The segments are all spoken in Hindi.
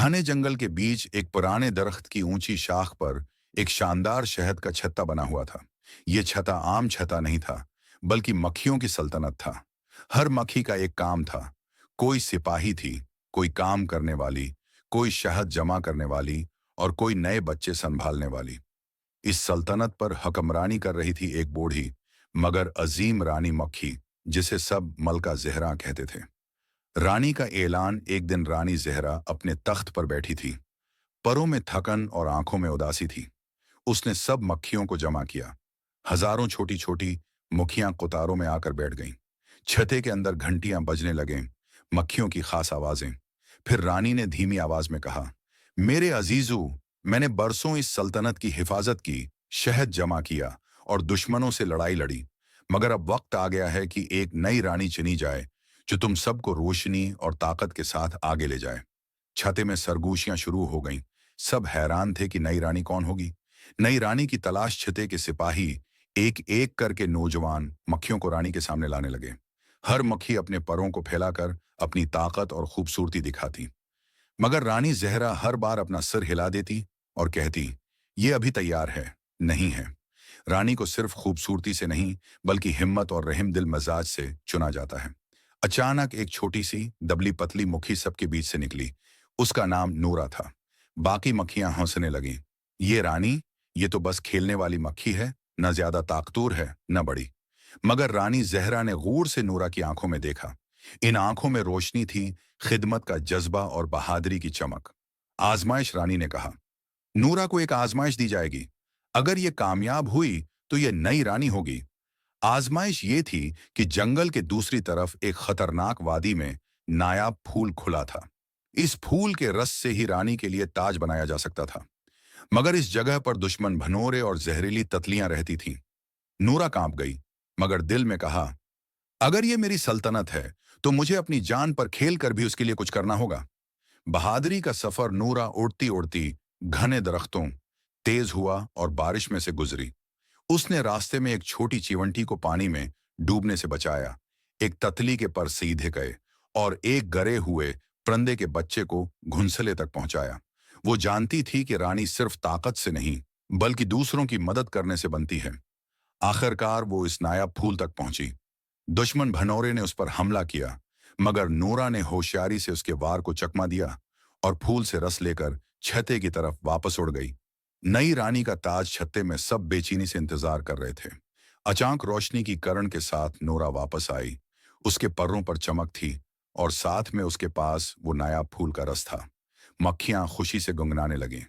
घने जंगल के बीच एक पुराने दरख्त की ऊंची शाख पर एक शानदार शहद का छत्ता बना हुआ था। यह छत्ता आम छत्ता नहीं था, बल्कि मक्खियों की सल्तनत था। हर मक्खी का एक काम था। कोई सिपाही थी, कोई काम करने वाली, कोई शहद जमा करने वाली और कोई नए बच्चे संभालने वाली। इस सल्तनत पर हकमरानी कर रही थी एक बूढ़ी मगर अजीम रानी मक्खी, जिसे सब मलका ज़हरा कहते थे। रानी का ऐलान एक दिन रानी ज़हरा अपने तख्त पर बैठी थी। परों में थकन और आंखों में उदासी थी। उसने सब मक्खियों को जमा किया। हजारों छोटी छोटी मुखियां कतारों में आकर बैठ गईं। छते के अंदर घंटियां बजने लगें, मक्खियों की खास आवाजें। फिर रानी ने धीमी आवाज में कहा, मेरे अजीजू, मैंने बरसों इस सल्तनत की हिफाजत की, शहद जमा किया और दुश्मनों से लड़ाई लड़ी। मगर अब वक्त आ गया है कि एक नई रानी चुनी जाए, जो तुम सबको रोशनी और ताकत के साथ आगे ले जाए। छते में सरगोशियां शुरू हो गईं। सब हैरान थे कि नई रानी कौन होगी। नई रानी की तलाश छते के सिपाही एक एक करके नौजवान मक्खियों को रानी के सामने लाने लगे। हर मक्खी अपने परों को फैलाकर अपनी ताकत और खूबसूरती दिखाती। मगर रानी जहरा हर बार अपना सिर हिला देती और कहती, ये अभी तैयार है, नहीं है। रानी को सिर्फ खूबसूरती से नहीं, बल्कि हिम्मत और रहम दिल मिजाज से चुना जाता है। अचानक एक छोटी सी दबली पतली मुखी सबके बीच से निकली। उसका नाम नूरा था। बाकी मक्खियां हंसने लगीं। ये रानी, ये तो बस खेलने वाली मक्खी है, न ज्यादा ताकतूर है न बड़ी। मगर रानी जहरा ने गौर से नूरा की आंखों में देखा। इन आंखों में रोशनी थी, खिदमत का जज्बा और बहादुरी की चमक। आजमाइश, रानी ने कहा। नूरा को एक आजमाइश दी जाएगी। अगर ये कामयाब हुई तो ये नई रानी होगी। आजमाइश ये थी कि जंगल के दूसरी तरफ एक खतरनाक वादी में नायाब फूल खुला था। इस फूल के रस से ही रानी के लिए ताज बनाया जा सकता था। मगर इस जगह पर दुश्मन भनोरे और जहरीली ततलियां रहती थीं। नूरा कांप गई, मगर दिल में कहा, अगर ये मेरी सल्तनत है तो मुझे अपनी जान पर खेल कर भी उसके लिए कुछ करना होगा। बहादुरी का सफर नूरा उड़ती उड़ती घने दरख्तों तेज हुआ और बारिश में से गुजरी। उसने रास्ते में एक छोटी चिवंटी को पानी में डूबने से बचाया, एक ततली के पर सीधे गए और एक गरे हुए परंदे के बच्चे को घुंसले तक पहुंचाया। वो जानती थी कि रानी सिर्फ ताकत से नहीं, बल्कि दूसरों की मदद करने से बनती है। आखिरकार वो इस नायाब फूल तक पहुंची। दुश्मन भनौरे ने उस पर हमला किया, मगर नूरा ने होशियारी से उसके वार को चकमा दिया और फूल से रस लेकर छते की तरफ वापस उड़ गई। नई रानी का ताज छत्ते में सब बेचैनी से इंतजार कर रहे थे। अचानक रोशनी की किरण के साथ नूरा वापस आई। उसके पर्रों पर चमक थी और साथ में उसके पास वो नायाब फूल का रस था। मक्खियां खुशी से गुनगुनाने लगीं।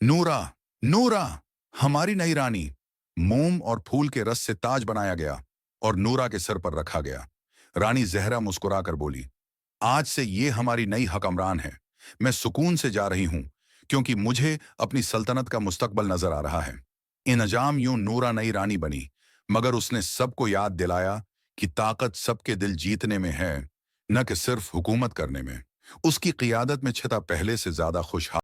नूरा, नूरा, हमारी नई रानी। मोम और फूल के रस से ताज बनाया गया और नूरा के सर पर रखा गया। रानी जहरा मुस्कुराकर बोली, आज से ये हमारी नई हकमरान है। मैं सुकून से जा रही हूं, क्योंकि मुझे अपनी सल्तनत का मुस्तकबल नजर आ रहा है। इंजाम यूं नूरा नई रानी बनी, मगर उसने सबको याद दिलाया कि ताकत सबके दिल जीतने में है, न कि सिर्फ हुकूमत करने में। उसकी क़ियादत में छता पहले से ज्यादा खुशहाल